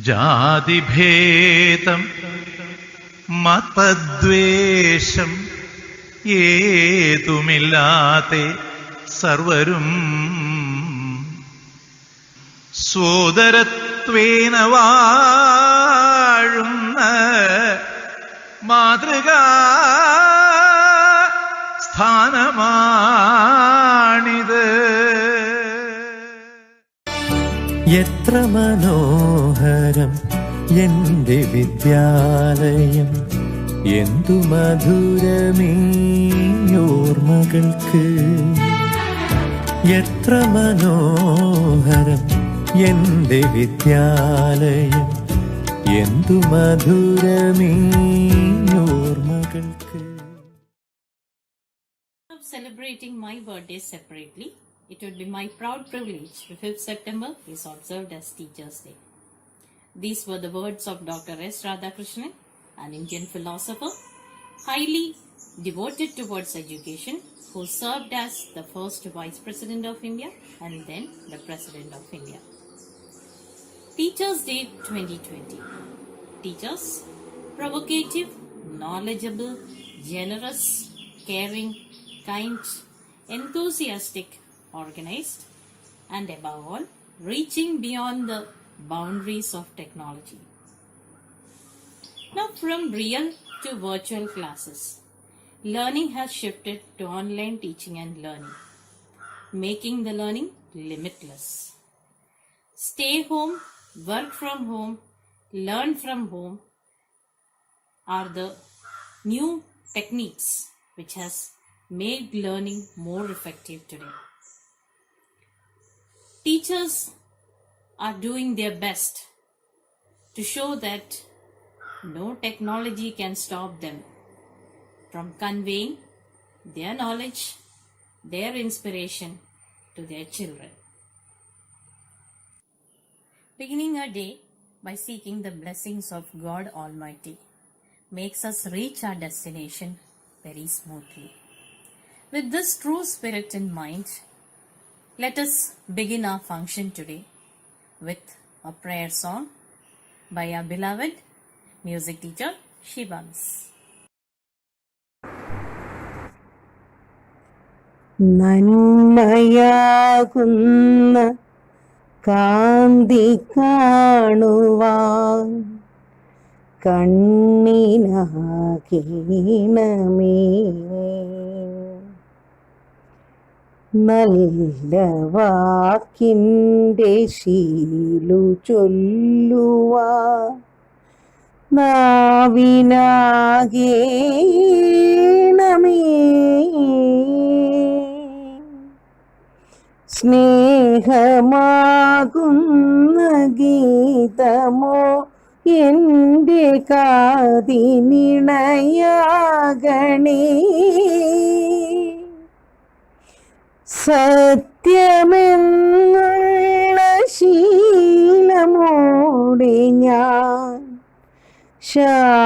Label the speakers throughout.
Speaker 1: ജാതിഭേദം മതദ്വേഷം ഏതുമില്ലാതെ സർവരും സോദരത്വേന വാഴുന്ന മാതൃകാ സ്ഥാനമാണിത്.
Speaker 2: എത്ര മനോഹരം എൻ്റെ വിദ്യാലയം, എന്തു മധുരമേ ഓർമ്മകൾക്ക്. എത്ര മനോഹരം എൻ്റെ വിദ്യാലയം, എന്തു മധുരമേ ഓർമ്മകൾക്ക്.
Speaker 3: Celebrating my birthday separately, it would be my proud privilege if 5th September is observed as Teachers' Day. These were the words of Dr. S. Radhakrishnan, an Indian philosopher, highly devoted towards education, who served as the first Vice President of India and then the President of India. Teachers' Day 2020. Teachers, provocative, knowledgeable, generous, caring, kind, enthusiastic, organized, and above all, reaching beyond the boundaries of technology. Now, from real to virtual classes, learning has shifted to online teaching and learning, making the learning limitless. Stay home, work from home, learn from home are the new techniques which has made learning more effective today. Teachers are doing their best to show that no technology can stop them from conveying their knowledge, their inspiration to their children. Beginning a day by seeking the blessings of God Almighty makes us reach our destination very smoothly. With this true spirit in mind, let us begin our function today with a prayer song by our beloved music teacher Shiva Miss.
Speaker 4: നന്മയാകുന്ന കാന്തി കാണുവാൻ കണ്ണിനാകീണമേ, നല്ല വാക്കിൻ്റെ ശീലു ചൊല്ലുവാൻ നാവിനാകീണമേ, സ്നേഹമാകുന്ന ഗീതമോ എൻ്റെ കാതിനിണയാകണേ, സത്യമെന്നുള്ള ശീലമോടെ ഞാൻ ശാന്തിയറിയണമേ.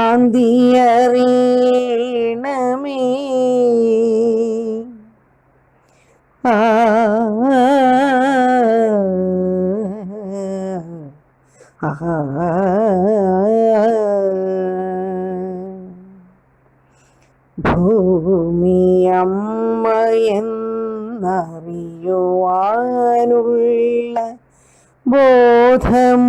Speaker 4: ഭൂമിയമ്മയെന്നറിയുവാനുള്ള ബോധമുണ്ടാകണേ,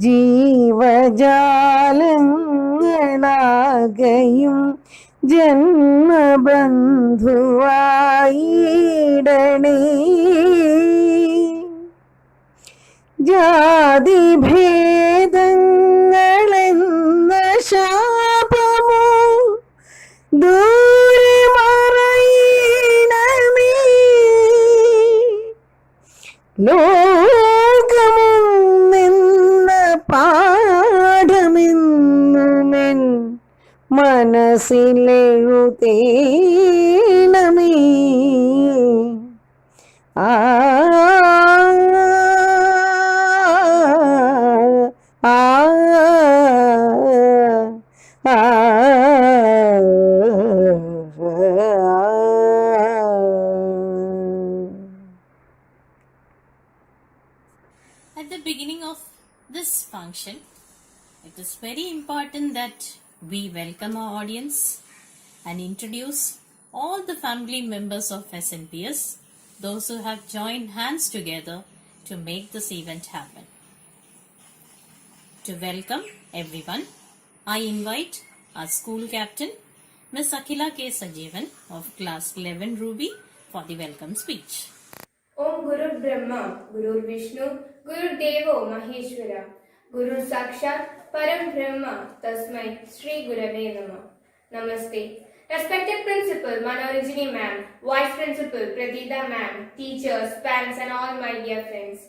Speaker 4: ജീവജാലങ്ങളാകയും ജന്മബന്ധുവായിടണേ, ജാതിഭേദങ്ങളെന്ന ശാപമോ ദൂരെ മറയണമേ, ലോകമെന്ന പാഠമെന്നുമെൻ മനസ്സിലെഴുതേണമേ. ആ
Speaker 3: function, it is very important that we welcome our audience and introduce all the family members of SNPS, those who have joined hands together to make this event happen. To welcome everyone, I invite our school captain, Ms. Akhila K. Sajeevan of class 11 Ruby for the welcome speech.
Speaker 5: Om Guru Brahma, Guru Vishnu, Guru Devo Maheshwara, Guru Sakshat, Param Brahma, Tasmai, Sri Gurave Namah. Namaste. Respected Principal Manoranjini Ma'am, Vice Principal Pratida Ma'am, teachers, parents and all my dear friends.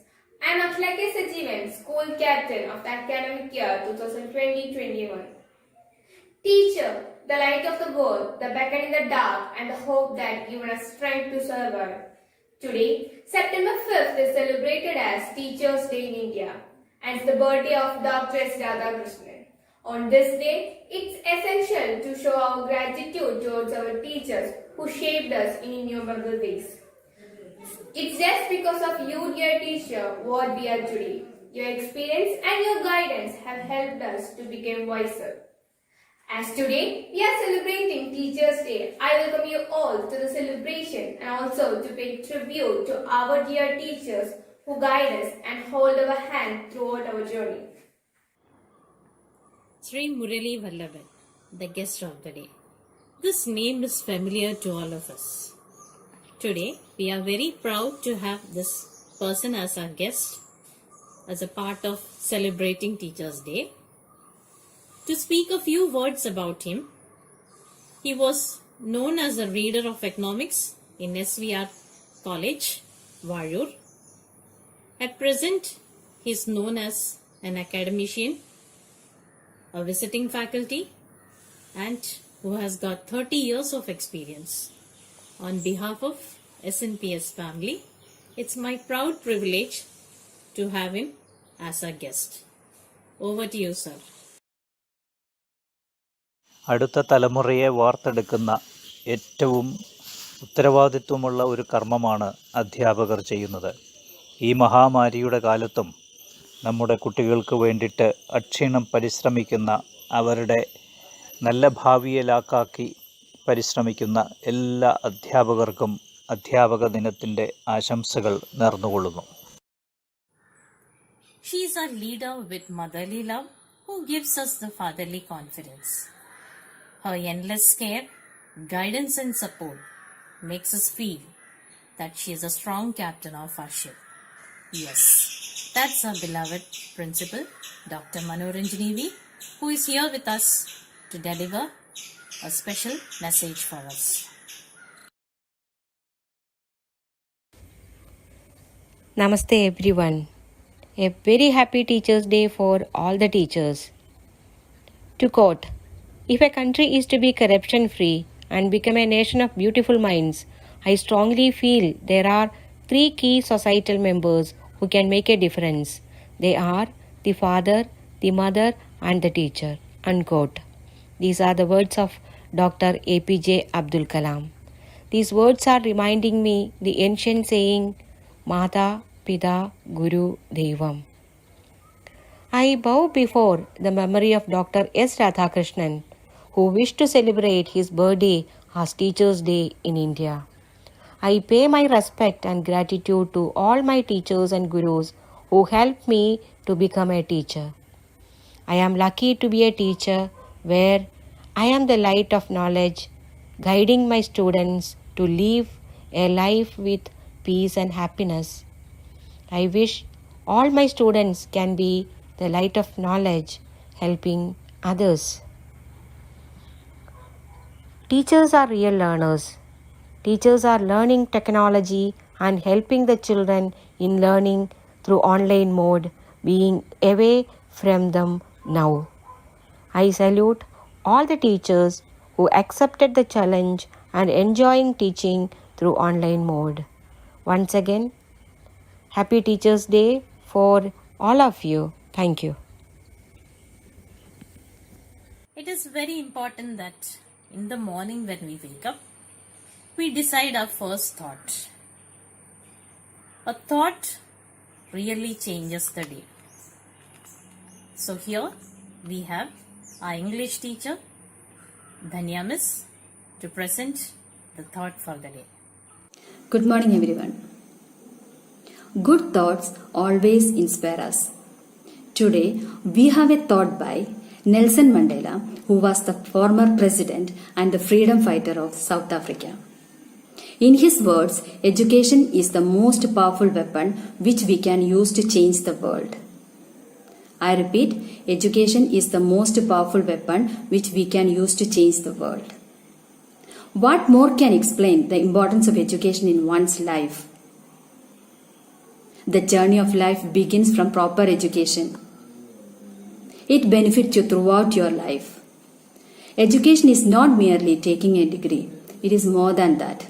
Speaker 5: I am Akhila K. Sajeevan, School Captain of the academic year 2020-21. Teacher, the light of the world, the beacon in the dark and the hope that given us strength to survive. Today, September 5th is celebrated as Teachers' Day in India and it's the birthday of Dr. S. Radhakrishnan. On this day, it's essential to show our gratitude towards our teachers who shaped us in innumerable ways. It's just because of you, dear teacher, what we are today. Your experience and your guidance have helped us to become wiser. As today we are celebrating Teachers' Day, I welcome you all to the celebration and also to pay tribute to our dear teachers who guide us and hold our hand throughout our journey.
Speaker 3: Sri Murali Vallavan, the guest of the day. This name is familiar to all of us. Today, we are very proud to have this person as our guest, as a part of celebrating Teachers' Day. To speak a few words about him, he was known as a reader of economics in SVR College, Varur. At present, he is known as an academician, a visiting faculty, and who has got 30 years of experience. On behalf of SNPS family, it's my proud privilege to have him as our guest. Over to you, sir.
Speaker 6: അടുത്ത തലമുറയെ വാർത്തെടുക്കുന്ന ഏറ്റവും ഉത്തരവാദിത്വമുള്ള ഒരു കർമ്മമാണ് അധ്യാപകർ ചെയ്യുന്നത്. ഈ മഹാമാരിയുടെ കാലത്തും നമ്മുടെ കുട്ടികൾക്ക് വേണ്ടിയിട്ട് അക്ഷീണം പരിശ്രമിക്കുന്ന, അവരുടെ നല്ല ഭാവിയെ ലാക്കാക്കി പരിശ്രമിക്കുന്ന എല്ലാ അധ്യാപകർക്കും അധ്യാപക ദിനത്തിൻ്റെ ആശംസകൾ നേർന്നുകൊള്ളുന്നു.
Speaker 3: She is our leader with motherly love who gives us the fatherly confidence. Her endless care, guidance and support makes us feel that she is a strong captain of our ship. Yes, that's our beloved principal, Dr. Manoranjini V, who is here with us to deliver a special message for us.
Speaker 7: Namaste everyone. A very happy Teachers' Day for all the teachers. To quote, if a country is to be corruption free and become a nation of beautiful minds, I strongly feel there are 3 key societal members who can make a difference. They are the father, the mother and the teacher. Unquote. These are the words of Dr. APJ Abdul Kalam. These words are reminding me the ancient saying, Mata, Pita, Guru, Devam. I bow before the memory of Dr. S. Radhakrishnan, who wished to celebrate his birthday as Teachers' Day in India. I pay my respect and gratitude to all my teachers and gurus who helped me to become a teacher. I am lucky to be a teacher where I am the light of knowledge, guiding my students to live a life with peace and happiness. I wish all my students can be the light of knowledge, helping others. Teachers are real learners. Teachers are learning technology and helping the children in learning through online mode, being away from them now. I salute all the teachers who accepted the challenge and enjoying teaching through online mode. Once again, Happy Teachers' Day for all of you. Thank you.
Speaker 3: It is very important that in the morning when we wake up, we decide our first thought. A thought really changes the day. So here we have our English teacher, Dhanya Miss, to present the thought for the day.
Speaker 8: Good morning, everyone. Good thoughts always inspire us. Today, we have a thought by Nelson Mandela, who was the former president and the freedom fighter of South Africa. In his words, education is the most powerful weapon which we can use to change the world. I repeat, education is the most powerful weapon which we can use to change the world. What more can explain the importance of education in one's life? The journey of life begins from proper education. It benefits you throughout your life. Education is not merely taking a degree, it is more than that.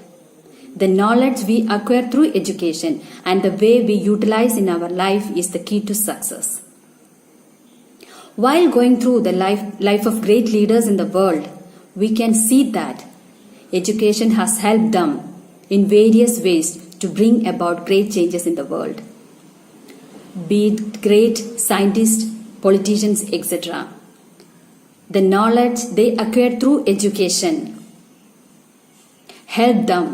Speaker 8: The knowledge we acquire through education and the way we utilize in our life is the key to success. While going through the life of great leaders in the world, we can see that education has helped them in various ways to bring about great changes in the world. Be it great scientists, politicians, etc. The knowledge they acquired through education helped them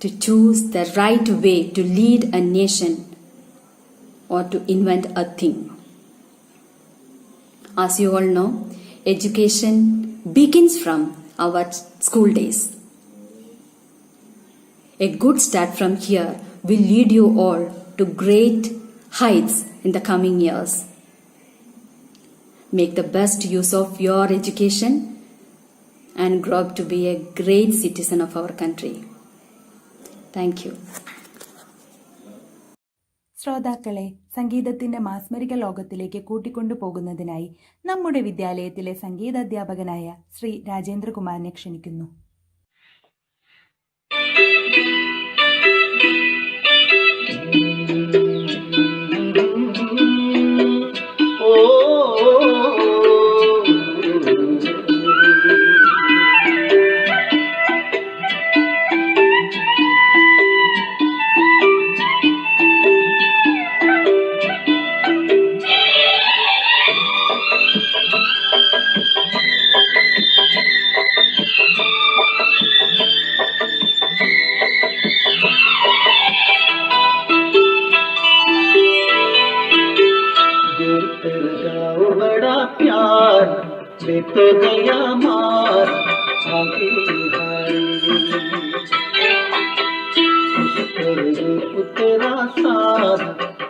Speaker 8: to choose the right way to lead a nation or to invent a thing. As you all know, education begins from our school days. A good start from here will lead you all to great heights in the coming years. Make the best use of your education and grow up to be a great citizen of our country. Thank you.
Speaker 9: ശ്രോതാക്കളെ, സംഗീതത്തിന്റെ മാസ്മരിക ലോകത്തിലേക്ക് കൂട്ടിക്കൊണ്ടു പോകുന്നതിനായി നമ്മുടെ വിദ്യാലയത്തിലെ സംഗീതാധ്യാപകനായ ശ്രീ രാജേന്ദ്രകുമാറിനെ ക്ഷണിക്കുന്നു.
Speaker 10: तो गया मार उतरा सार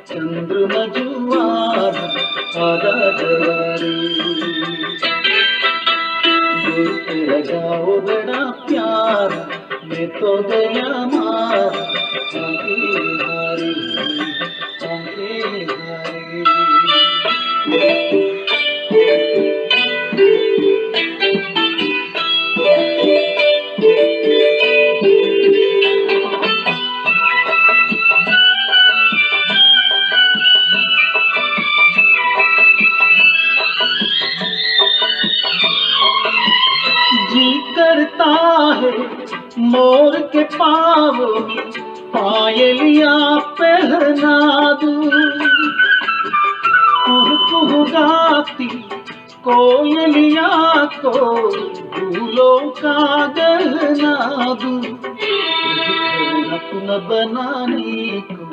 Speaker 10: चंद्रमा जुआर आधा जवारी लगाओ बड़ा प्यार मैं तो गया मार हारी मोर के पाँवों में पायलिया पहना दूं, कुहू गाती कोयलिया को फूलों का गहना दूं, अपना बनाने को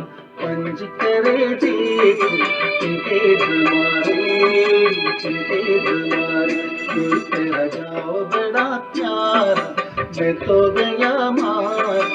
Speaker 10: पंज करे देखो चिंते हमारे तेरा जाओ बड़ा प्यार मैं तो गया मार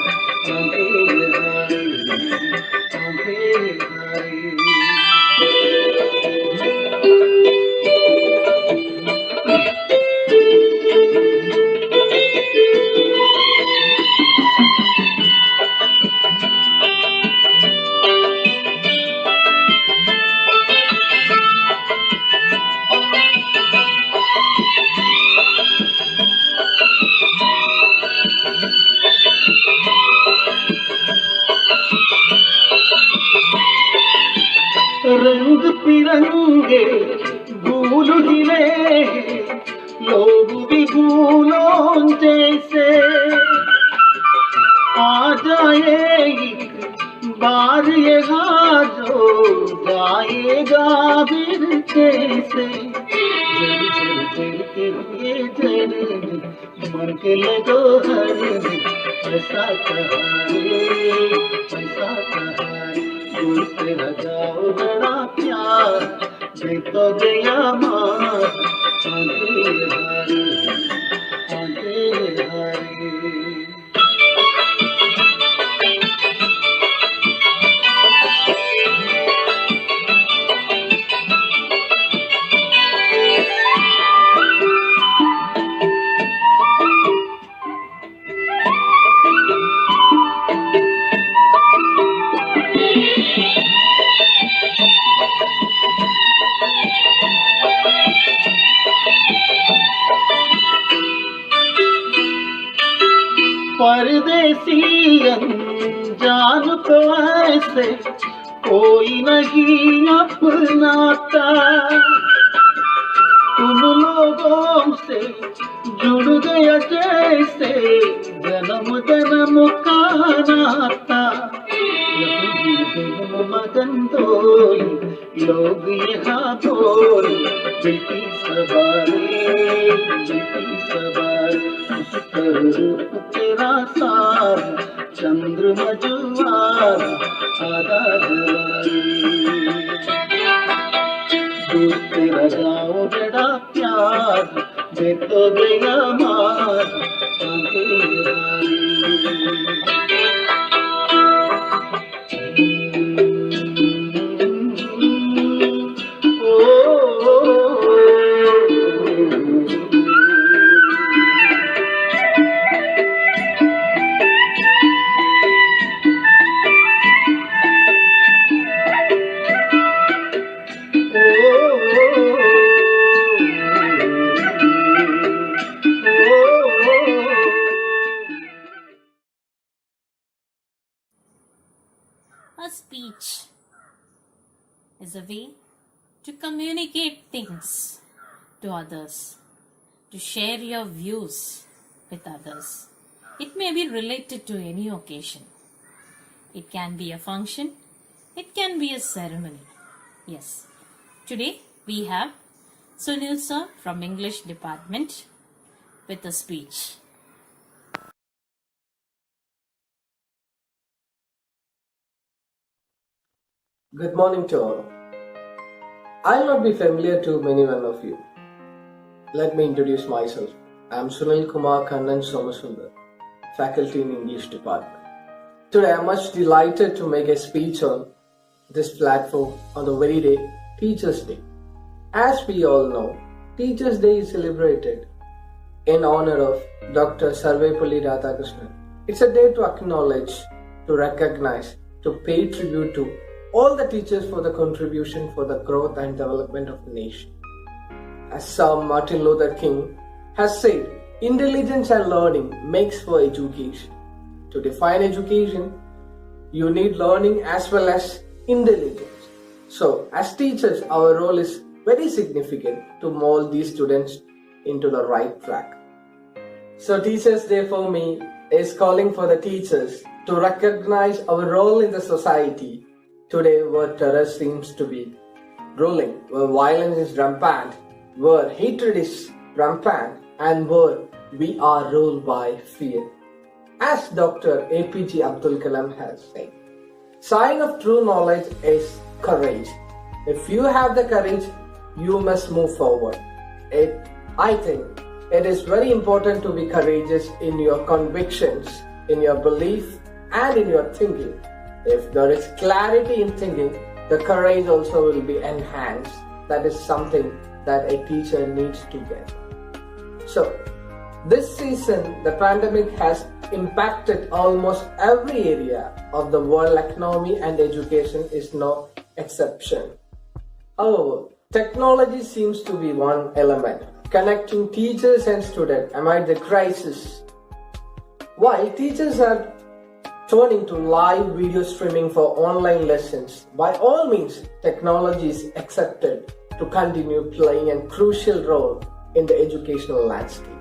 Speaker 10: जड़ मन के लगो हर दिन ऐसा कहारे गुरु तेरा जाओ बड़ा प्यार दे तो गया मार आंटे हारे परदेसी अनजान तो ऐसे कोई नहीं अपनाता तुम लोगों से जुड़ गया जैसे जन्म जन्म का नाता मगन डोली लोग यहाँ बोली बेटी सवारी रूप तेरा सार चंद्र मजुआर आधा दूर तेरा जाओ बड़ा प्यार दे तो गया मार
Speaker 3: A speech is a way to communicate things to others, to share your views with others. It may be related to any occasion. It can be a function, it can be a ceremony. Yes, today we have Sunil sir from English department with a speech.
Speaker 11: Good morning to all. I'll not be familiar to many one of you. Let me introduce myself. I am Sunil Kumar Kannan Somasundar, faculty in English department. Today I am much delighted to make a speech on this platform on the very day, Teachers' Day. As we all know, Teachers' Day is celebrated in honor of Dr. Sarvepalli Radhakrishnan. It's a day to acknowledge, to recognize, to pay tribute to all the teachers for the contribution for the growth and development of the nation. As Sir Martin Luther King has said, intelligence and learning makes for education. To define education, you need learning as well as intelligence. So, as teachers, our role is very significant to mold these students into the right track. So, Teachers' Day for me is calling for the teachers to recognize our role in the society today, where terror seems to be ruling, where violence is rampant, where hatred is rampant, and where we are ruled by fear. As Dr. APJ Abdul Kalam has said, sign of true knowledge is courage. If you have the courage, you must move forward. I think it is very important to be courageous in your convictions, in your belief, and in your thinking. If there is clarity in thinking, the courage also will be enhanced. That is something that a teacher needs to get. So, this season, the pandemic has impacted almost every area of the world economy, and education is no exception. However, technology seems to be one element connecting teachers and students amid the crisis. While teachers are turning to live video streaming for online lessons, by all means, technology is accepted to continue playing a crucial role in the educational landscape.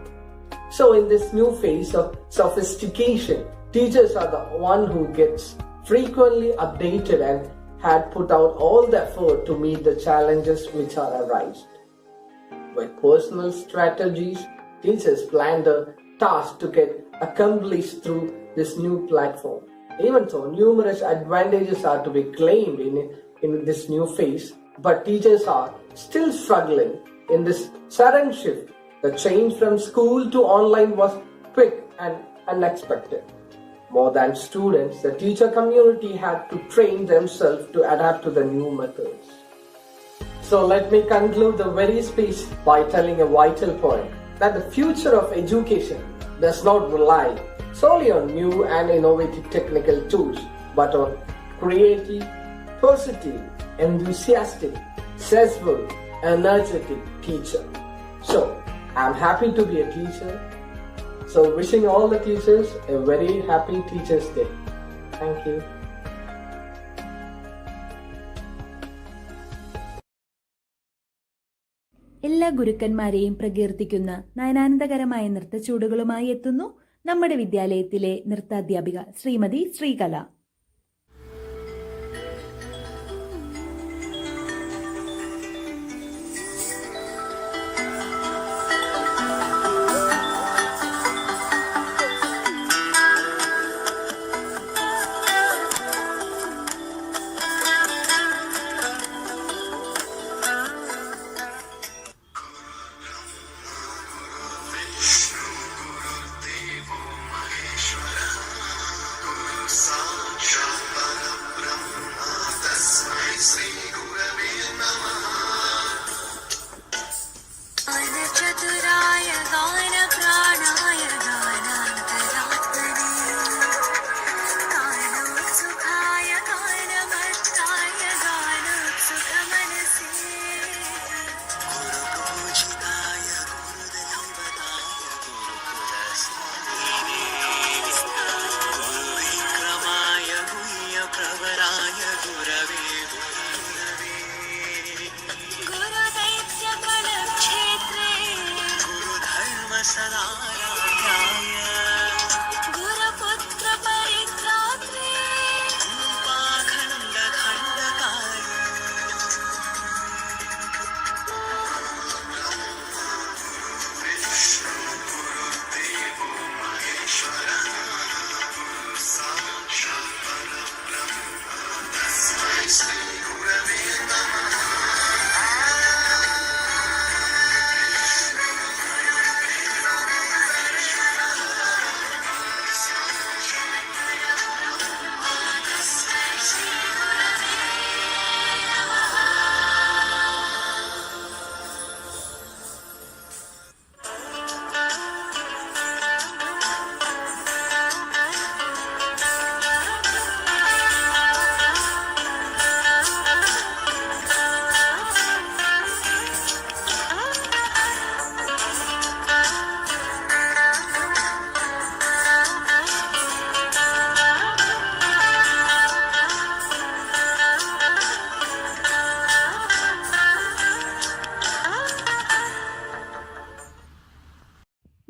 Speaker 11: So in this new phase of sophistication, teachers are the one who gets frequently updated and had put out all the effort to meet the challenges which are arising. With personal strategies teachers plan the task to get accomplished through this new platform. Even so, numerous advantages are to be claimed in this new phase, but teachers are still struggling in this sudden shift. The change from school to online was quick and unexpected. More than students, the teacher community had to train themselves to adapt to the new methods. So let me conclude the very speech by telling a vital point, that the future of education does not rely solely on new and innovative technical tools, but on creative, positive, enthusiastic, zestful, energetic teacher. So, I'm happy to be a teacher. So, wishing all the teachers a very happy Teachers' Day. Thank you.
Speaker 9: എല്ലാ ഗുരുക്കന്മാരെയും പ്രകീർത്തിക്കുന്ന നയനാനന്ദകരമായ നൃത്തച്ചൂടുകളുമായി എത്തുന്നു നമ്മുടെ വിദ്യാലയത്തിലെ നൃത്താധ്യാപിക ശ്രീമതി ശ്രീകല.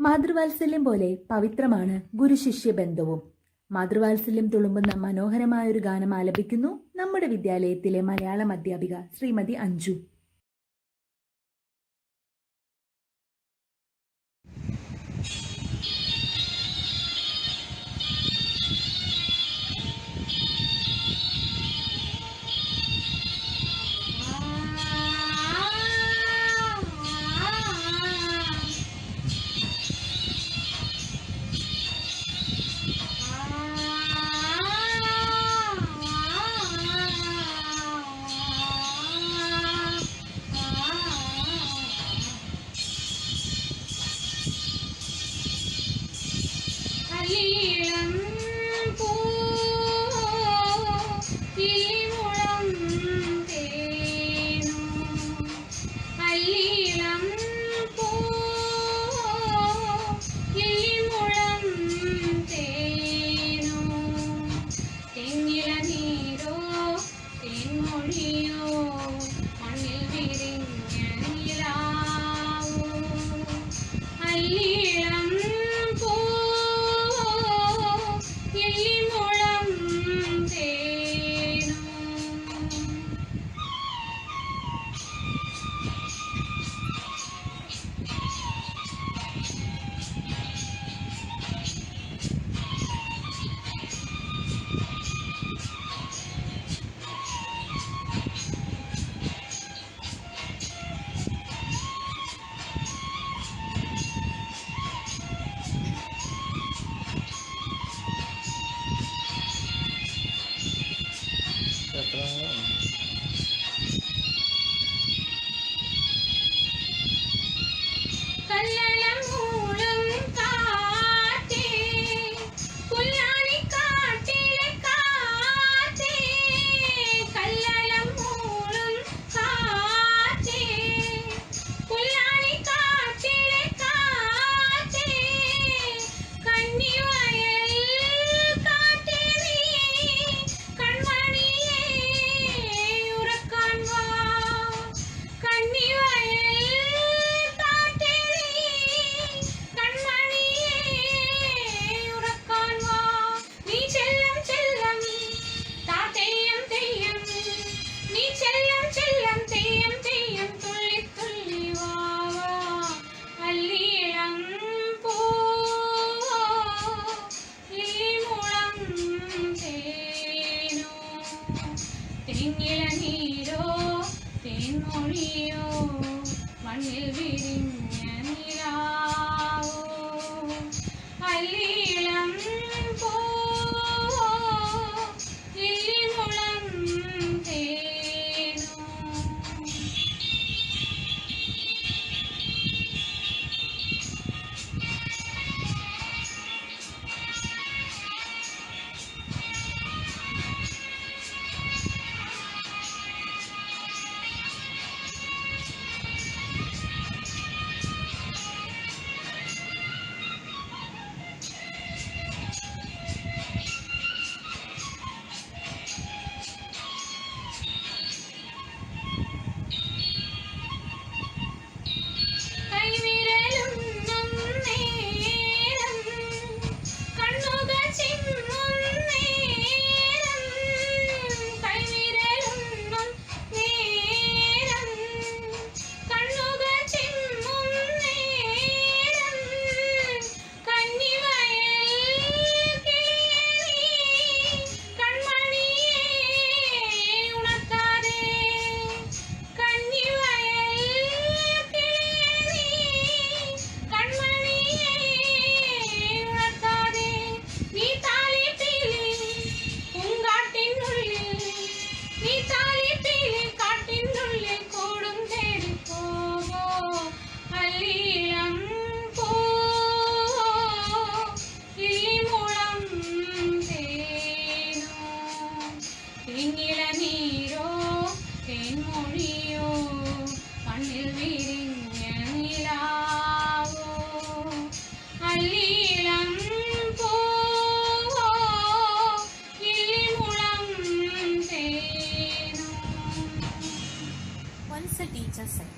Speaker 9: മാതൃവാത്സല്യം പോലെ പവിത്രമാണ് ഗുരുശിഷ്യ ബന്ധവും. മാതൃവാത്സല്യം തുളുമ്പുന്ന മനോഹരമായൊരു ഗാനം ആലപിക്കുന്നു നമ്മുടെ വിദ്യാലയത്തിലെ മലയാളം അധ്യാപിക ശ്രീമതി അഞ്ജു.
Speaker 5: അല്ലീളം പൂവോ ലില്ലിമുളം തേനോ. കൈവിരലും നേരം കണ്ണുകൾ ചിമ്മും നേരം. കൈവിരലും നേരം കണ്ണുകൾ ചിമ്മും നേരം. കന്നിവയൽ കിളിയേ കൺമണിയേ ഉണർത്താതെ. കന്നിവയൽ കൺമണിയേ ഉണർത്താതെ. നീ താലിപ്പീലി പൂങ്കാട്ടിനുള്ളിൽ, നീ താലിപ്പീലി കാട്ടിനുള്ളിൽ കൂടും തേടി പോവോ. അല്ലീളം പൂവോ ലില്ലിമുളം തേനോ. നീരോ തേൻമൊഴിയോ കണ്ണിൽ വിരിഞ്ഞ നിലാവോ. അല്ലീളം പൂവോ ലില്ലിമുളം തേനോ.
Speaker 3: Once a teacher said,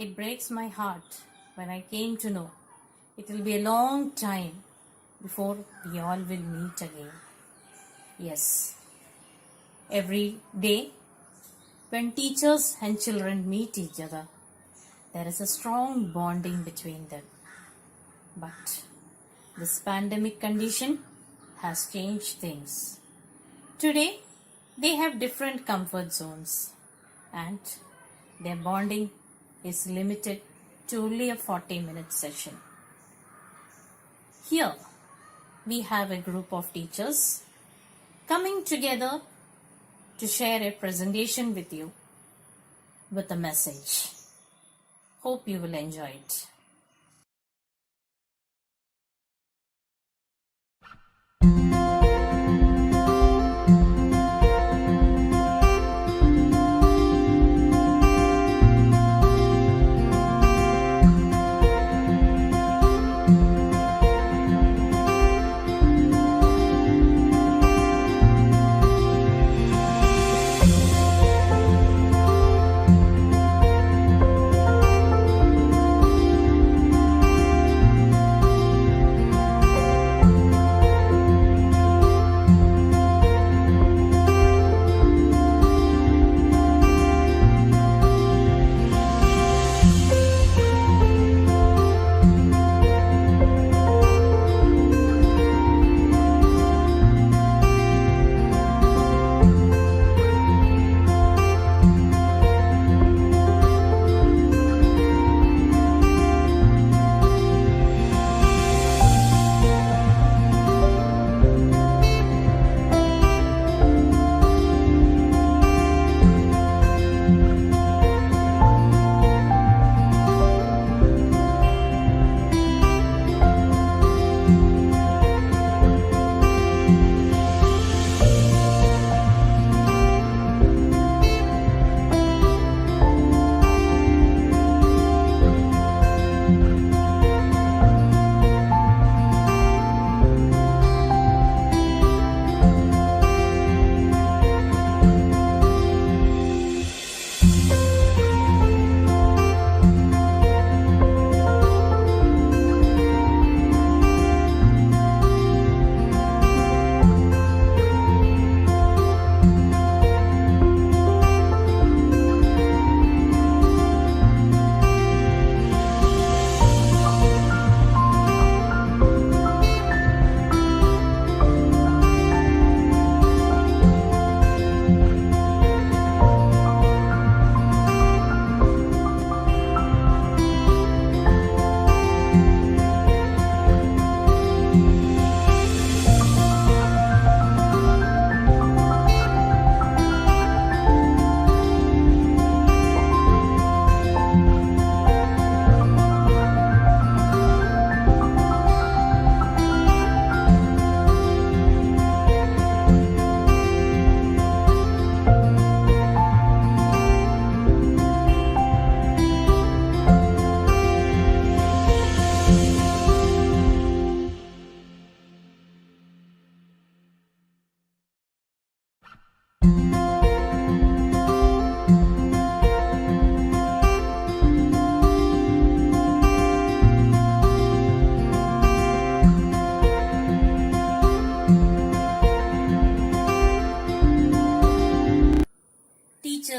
Speaker 3: "It breaks my heart when I came to know it will be a long time before we all will meet again." Yes, every day when teachers and children meet each other, there is a strong bonding between them. But this pandemic condition has changed things. Today, they have different comfort zones and their bonding is limited to only a 40-minute session. Here, we have a group of teachers coming together to share a presentation with you with a message. Hope you will enjoy it.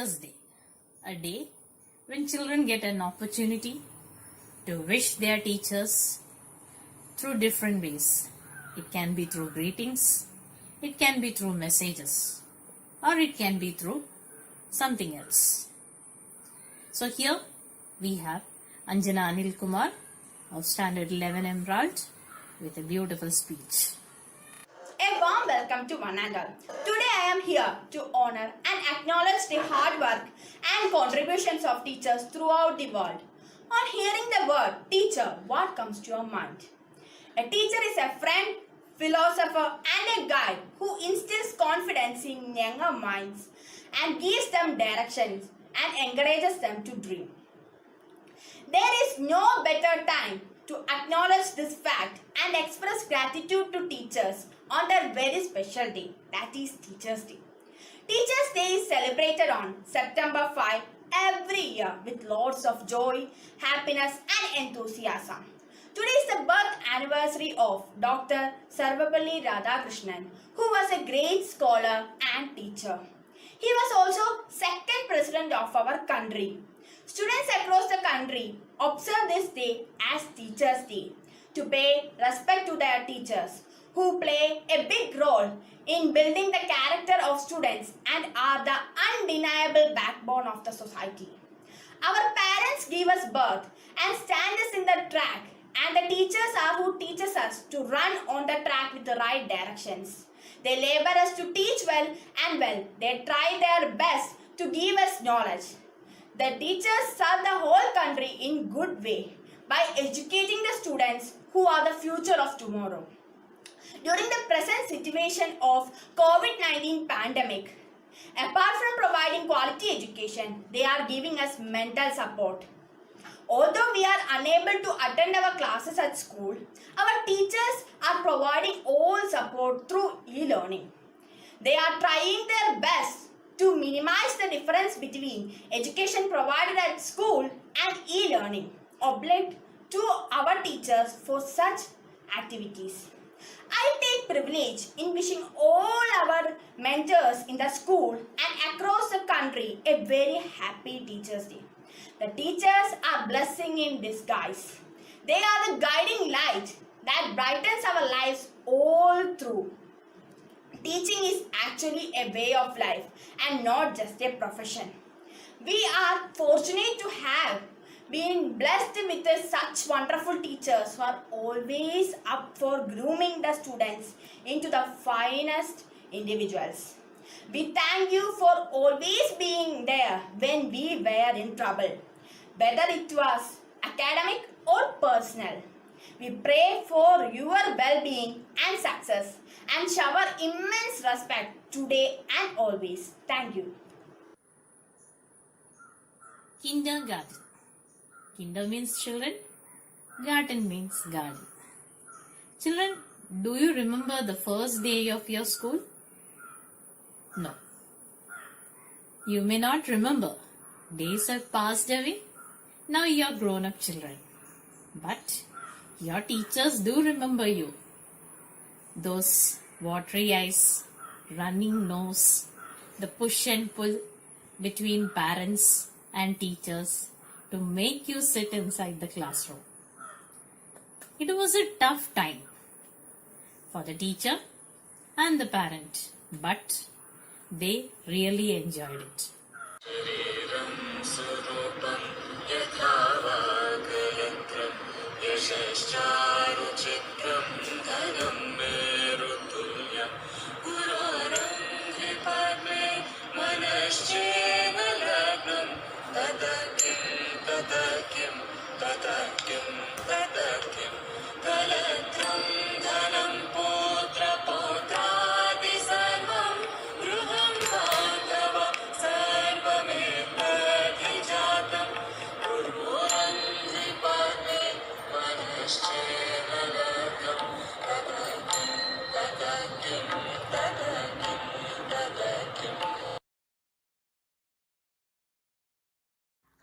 Speaker 3: Teachers' Day, a day when children get an opportunity to wish their teachers through different ways. It can be through greetings, it can be through messages, or it can be through something else. So here we have Anjana Anil Kumar of Standard 11 Emerald with a beautiful speech.
Speaker 12: A warm welcome to one and all. Today I am here to honor and acknowledge the hard work and contributions of teachers throughout the world. On hearing the word teacher, what comes to your mind? A teacher is a friend, philosopher and a guide who instills confidence in younger minds and gives them directions and encourages them to dream. There is no better time to acknowledge this fact and express gratitude to teachers on their very special day, that is Teachers' Day. Teachers' Day is celebrated on September 5 every year with lots of joy, happiness and enthusiasm. Today is the birth anniversary of Dr. Sarvapalli Radhakrishnan, who was a great scholar and teacher. He was also second president of our country. Students across the country observe this day as Teachers' Day to pay respect to their teachers, who play a big role in building the character of students and are the undeniable backbone of the society. Our parents give us birth and stand us in the track, and the teachers are who teaches us to run on the track with the right directions. They labor us to teach well and well. They try their best to give us knowledge. The teachers serve the whole country in good way by educating the students who are the future of tomorrow. During the present situation of COVID-19 pandemic, apart from providing quality education, they are giving us mental support. Although we are unable to attend our classes at school, our teachers are providing all support through e-learning. They are trying their best to minimize the difference between education provided at school and e-learning. Obliged to our teachers for such activities. I take privilege in wishing all our mentors in the school and across the country a very happy Teachers' Day. The teachers are blessing in disguise. They are the guiding light that brightens our lives all through. Teaching is actually a way of life and not just a profession. We are fortunate to have been blessed with such wonderful teachers who are always up for grooming the students into the finest individuals. We thank you for always being there when we were in trouble, whether it was academic or personal. We pray for your well-being and success and shower immense respect today and always. Thank you.
Speaker 3: Kindergarten. Kinder means children, garden means garden. Children, do you remember the first day of your school? No. You may not remember. Days have passed away. Now you are grown-up children. But your teachers do remember you. Those watery eyes, running nose, the push and pull between parents and teachers to make you sit inside the classroom. It was a tough time for the teacher and the parent, but they really enjoyed it.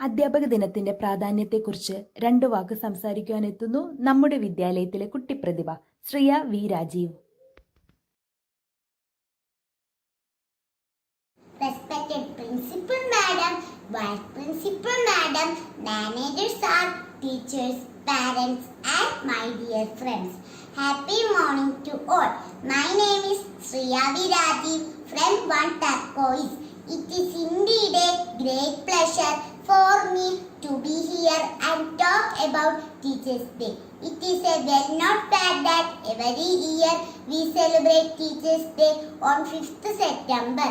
Speaker 9: അധ്യാപക ദിനത്തിന്റെ പ്രാധാന്യത്തെക്കുറിച്ച് 2 വാക്ക് സംസാരിക്കുവാനെത്തുന്നു നമ്മുടെ വിദ്യാലയത്തിലെ കുട്ടിപ്രതിഭ Shriya V Rajeev.
Speaker 13: Respected Principal Madam, Vice Principal Madam, managers, staff, teachers, parents, and my dear friends. Happy morning to all. My name is Sriya Virajiv from 1 Turquoise. It is indeed a great pleasure for me to be here and talk about Teachers' Day. It is a well-known fact that every year we celebrate Teachers' Day on 5th September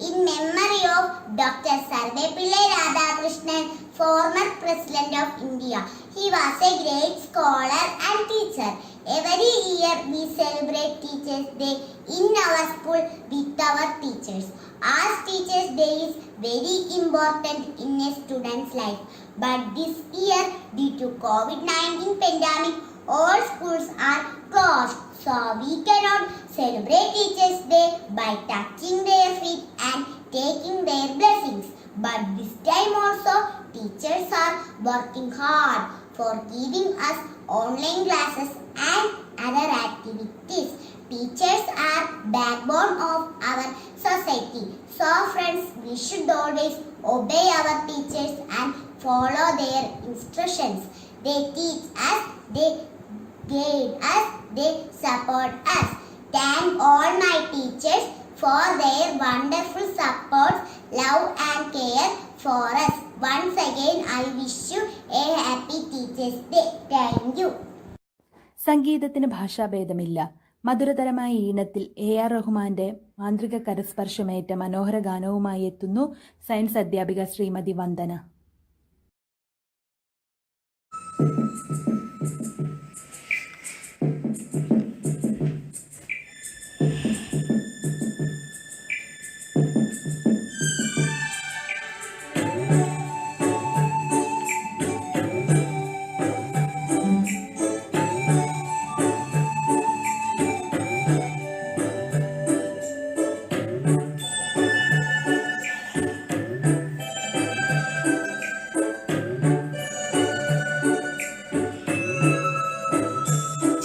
Speaker 13: in memory of Dr. Sarvepillai Radhakrishnan, former President of India. He was a great scholar and teacher. Every year we celebrate Teachers' Day in our school with our teachers. As Teachers' Day is very important in a student's life. But this year, due to COVID-19 pandemic, all schools are closed. So we cannot celebrate Teachers' Day by touching their feet and taking their blessings. But this time also, teachers are working hard for giving us online classes and other activities. Teachers are backbone of our society. So friends, we should always obey our teachers and follow their instructions. They teach us, they guide us, they support us. Thank all my teachers for their wonderful support, love and care for us. Once again, I wish you a happy Teachers' Day. Thank you.
Speaker 9: സംഗീതത്തിന് ഭാഷാഭേദമില്ല. മധുരതരമായ ഈണത്തിൽ AR റഹ്മാന്റെ മാന്ത്രിക കരസ്പർശമേറ്റ മനോഹര ഗാനവുമായി എത്തുന്നു science അധ്യാപിക ശ്രീമതി വന്ദന.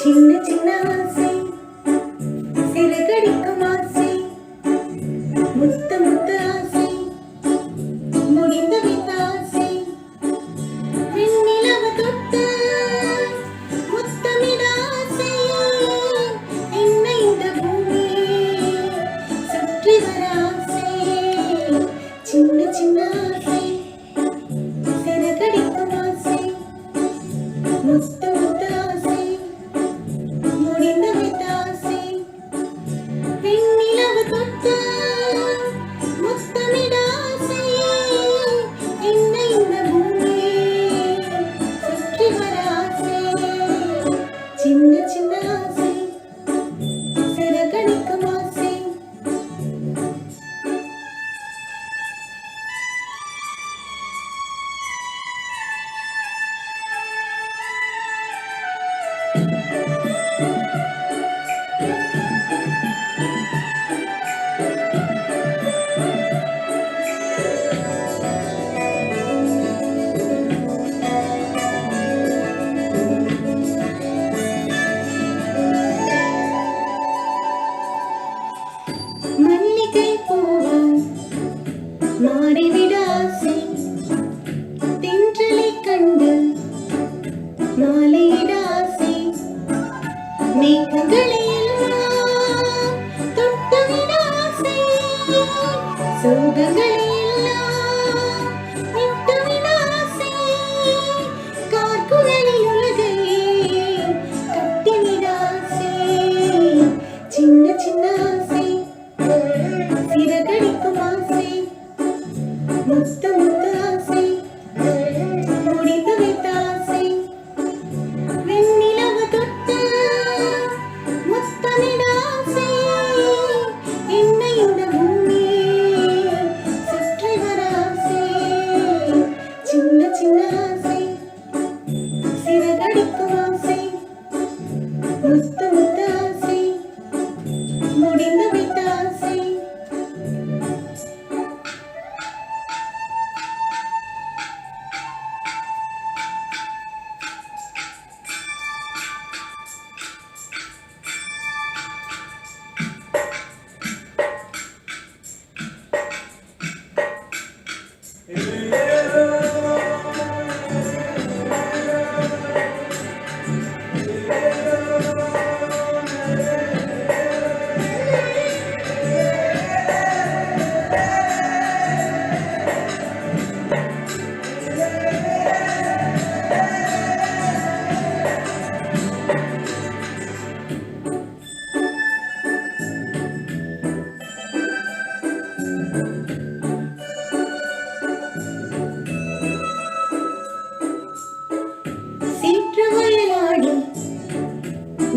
Speaker 4: சின்ன சின்ன ஆசை சிறகடிக்கும் ஆசை முத்த முத்த ஆசை முடிந்த வித்த ஆசை வெண்ணிலவ தொட்ட முத்தமிட ஆசை என்ன இந்த பூமி சுற்றி வர ஆசை சின்ன சின்ன ஆசை சிறகடிக்கும் ஆசை முத்த முத்த ஆசை முடிந்த வித்த ஆசை வெண்ணிலவு தொட்ட முத்தமிட ஆசை என்ன இந்த பூமி சுற்றி வர ஆசை சின்ன சின்ன ஆசை சிறகடிக்கும் ஆசை மல்லிகை பூவாய் மாறிவிட ஆசை தென்றலை கண்டு மாலையிட ஆசை மேகங்களை எல்லாம் தொட்டுவிட ஆசை சோகங்களை எல்லாம் விட்டுவிட ஆசை கார்குழலில் உலகையே கட்டிவிட ஆசை சின்ன சின்ன ஆசை சிறகடிக்கும் ஆசை முத்த முத்த ஆசை முடிந்து வைத்த ஆசை வெண்ணிலவு தொட்ட முத்த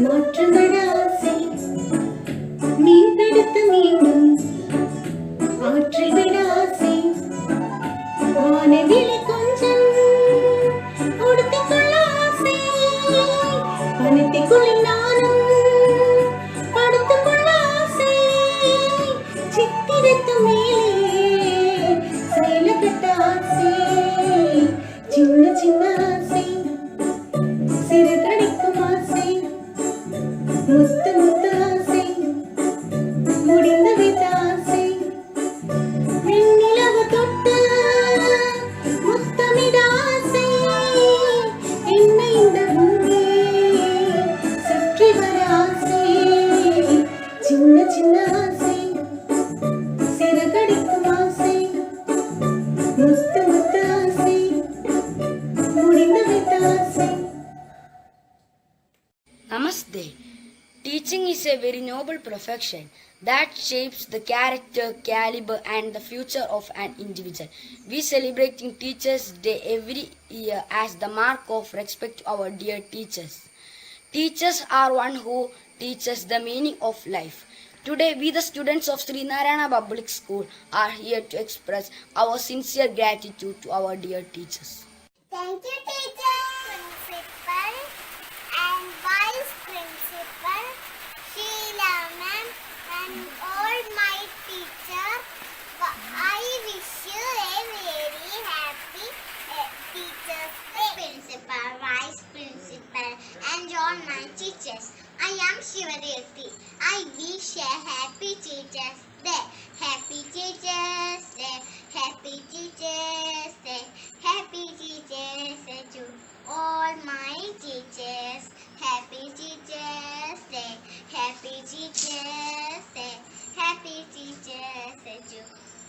Speaker 4: நாற்றுவிடாசை மீன் பிடித்து மீண்டும் ஆற்றிவிடாசை வானவிலை கொஞ்சம் உடுத்திக்கொள்ள ஆசை பணத்திற்குள் நானும் படுத்துக்கொள்ள ஆசை சித்திரத்து மேலே செயலப்பட்ட ஆசை சின்ன சின்ன ஆசை சிறு கடிக்கும் ஆசை முத்து முத்து ஆசை முடிந்து விட்ட ஆசை வெண்ணிலவு தொட்டு முத்தமிட ஆசை என்ன இந்த பூமி சுற்றி வர ஆசை சின்ன சின்ன ஆசை சிறு கடிக்கும் ஆசை முத்து முத்து ஆசை முடிந்து விட்ட ஆசை.
Speaker 14: Namaste. Teaching is a very noble profession that shapes the character, caliber, and the future of an individual. We celebrating Teachers' Day every year as the mark of respect to our dear teachers. Teachers are one who teach us the meaning of life. Today, we the students of Sri Narayana Public School are here to express our sincere gratitude to our dear teachers.
Speaker 13: Thank you, teacher, principal, and vice principal, Sheila ma'am, and all my teachers. I wish you a very happy Teachers' Day. Principal, vice principal, and all my teachers. I am Shivareti. I wish a happy Teachers' Day. Happy Teachers' Day. Happy Teachers' Day. Happy Teachers' Day to all my teachers. Happy Teachers' Day. Happy Teachers' Day. Happy Teachers' Day to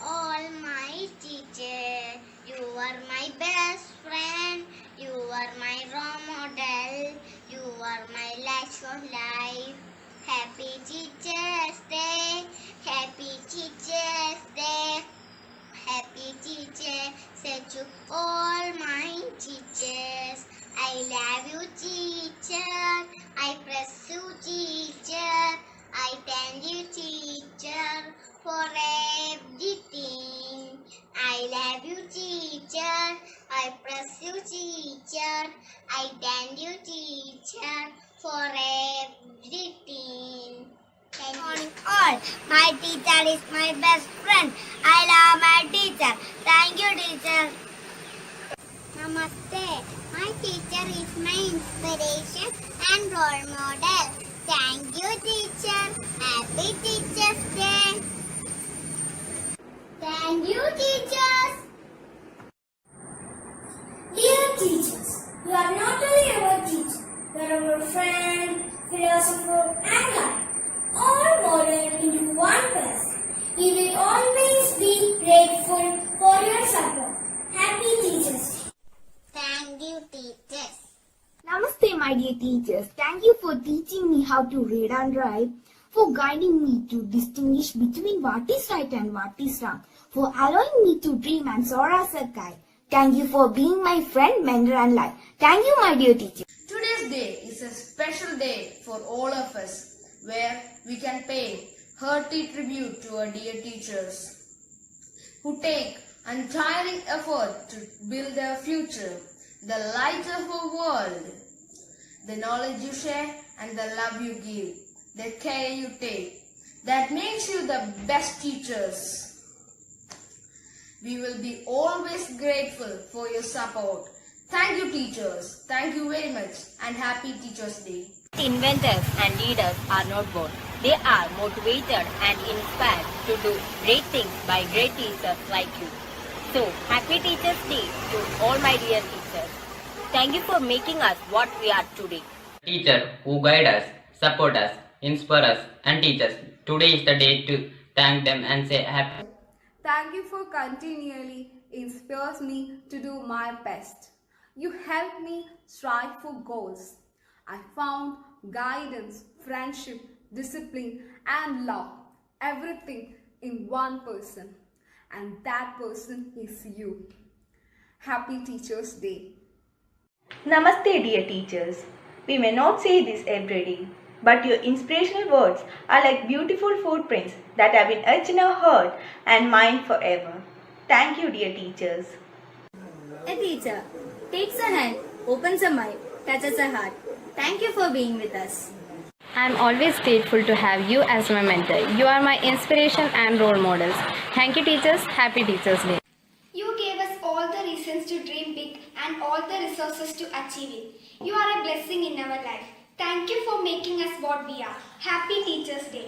Speaker 13: all my teachers. You are my best friend. You are my role model. You are my light for life. Happy Teachers' Day. Happy Teachers' Day. Happy Teachers Day to all my teachers. I love you, teacher. I press you, teacher. I thank you, teacher, for everything. I love you, teacher. I press you, teacher. I thank you, teacher, for everything. Good morning, all. My teacher is my best friend. I love my teacher. Thank you, teacher. Namaste. My teacher is my inspiration and role model. Thank you, teacher. Happy Teachers' Day. Thank you, teachers.
Speaker 15: Dear teachers, you are not only our teacher, you are our friend, philosopher, and guide, all molded into one person. We will always be grateful for your support. Happy Teachers' Day.
Speaker 13: Thank you, teachers.
Speaker 16: Namaste, my dear teachers. Thank you for teaching me how to read and write, for guiding me to distinguish between what is right and what is wrong, for allowing me to dream and soar as a kite. Thank you for being my friend, mentor, and life. Thank you, my dear teacher.
Speaker 17: Today's day is a special day for all of us, where we can pay hearty tribute to our dear teachers who take untiring effort to build our future, the light of our world, the knowledge you share and the love you give, the care you take, that makes you the best teachers. We will be always grateful for your support. Thank you, teachers. Thank you very much, and happy Teachers' Day.
Speaker 18: Inventors and leaders are not born. They are motivated and inspired to do great things by great teachers like you. So, happy Teachers' Day to all my dear teachers. Thank you for making us what we are today.
Speaker 19: Teachers who guide us, support us, inspire us, and teach us. Today is the day to thank them and say happy.
Speaker 20: Thank you for continually inspires me to do my best. You help me strive for goals. I found guidance, friendship, discipline, and love. Everything in one person. And that person is you. Happy Teachers' Day.
Speaker 21: Namaste, dear teachers.
Speaker 12: We may not say this every day, but your inspirational words are like beautiful footprints that have been etched in our heart and mind forever. Thank you, dear teachers.
Speaker 15: A teacher takes a hand, opens a mind, touches a heart. Thank you for being with us.
Speaker 21: I'm always grateful to have you as my mentor. You are my inspiration and role models. Thank you, teachers. Happy Teachers Day.
Speaker 16: You gave us all the reasons to dream big and all the resources to achieve it. You are a blessing in our life. Thank you for making us what we are. Happy Teachers Day.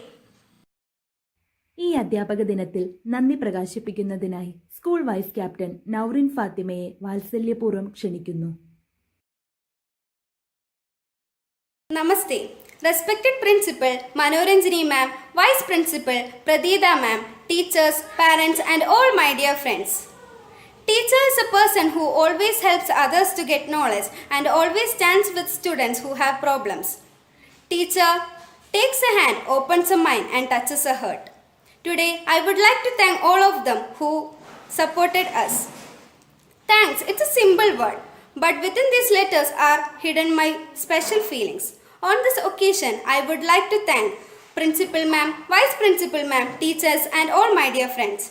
Speaker 9: ഈ അധ്യാപക ദിനത്തിൽ നന്ദി പ്രകാശിപ്പിക്കുന്നതിനായി school vice captain Nourin ഫാത്തിമയെ വാത്സല്യപൂർവ്വം ക്ഷണിക്കുന്നു.
Speaker 22: Namaste. Respected Principal Manoranjini Ma'am, Vice Principal Pradita Ma'am, teachers, parents and all my dear friends. Teacher is a person who always helps others to get knowledge and always stands with students who have problems. Teacher takes a hand, opens a mind and touches a heart. Today, I would like to thank all of them who supported us. Thanks, it's a simple word, but within these letters are hidden my special feelings. On this occasion, I would like to thank Principal Ma'am, Vice Principal Ma'am, teachers and all my dear friends.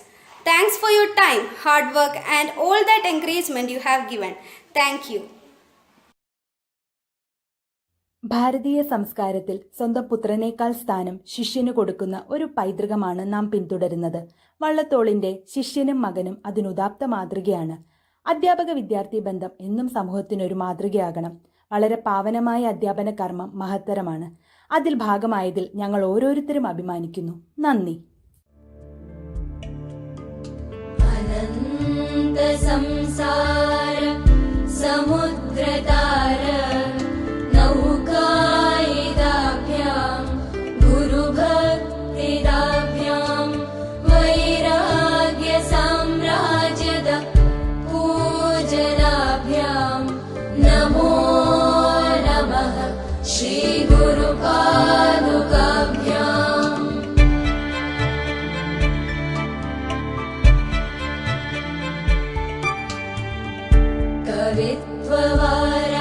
Speaker 22: Thanks for your time, hard work and all that encouragement you have given. Thank you.
Speaker 9: ഭാരതീയ സംസ്കാരത്തിൽ സ്വന്തം പുത്രനേക്കാൾ സ്ഥാനം ശിഷ്യന് കൊടുക്കുന്ന ഒരു പൈതൃകമാണ് നാം പിന്തുടരുന്നത്. വള്ളത്തോളിന്റെ ശിഷ്യനും മകനും അതിനുദാത്ത മാതൃകയാണ്. അധ്യാപക വിദ്യാർത്ഥി ബന്ധം എന്നും സമൂഹത്തിനൊരു മാതൃകയാകണം. വളരെ പാവനമായ അധ്യാപന കർമ്മം മഹത്തരമാണ്. അതിൽ ഭാഗമായതിൽ ഞങ്ങൾ ഓരോരുത്തരും അഭിമാനിക്കുന്നു. നന്ദി.
Speaker 23: സംസാര സമുദ്രതാര നൗകായിതാഭ്യാം ഗുരുഭക്തിദാഭ്യാം വൈരാഗ്യ സാമ്രാജ്യദ പൂജനാഭ്യാം നമോ നമഃ ശ്രീ ഗുരുപാദുകാഭ്യാം. कवित्ववाराय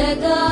Speaker 23: लगा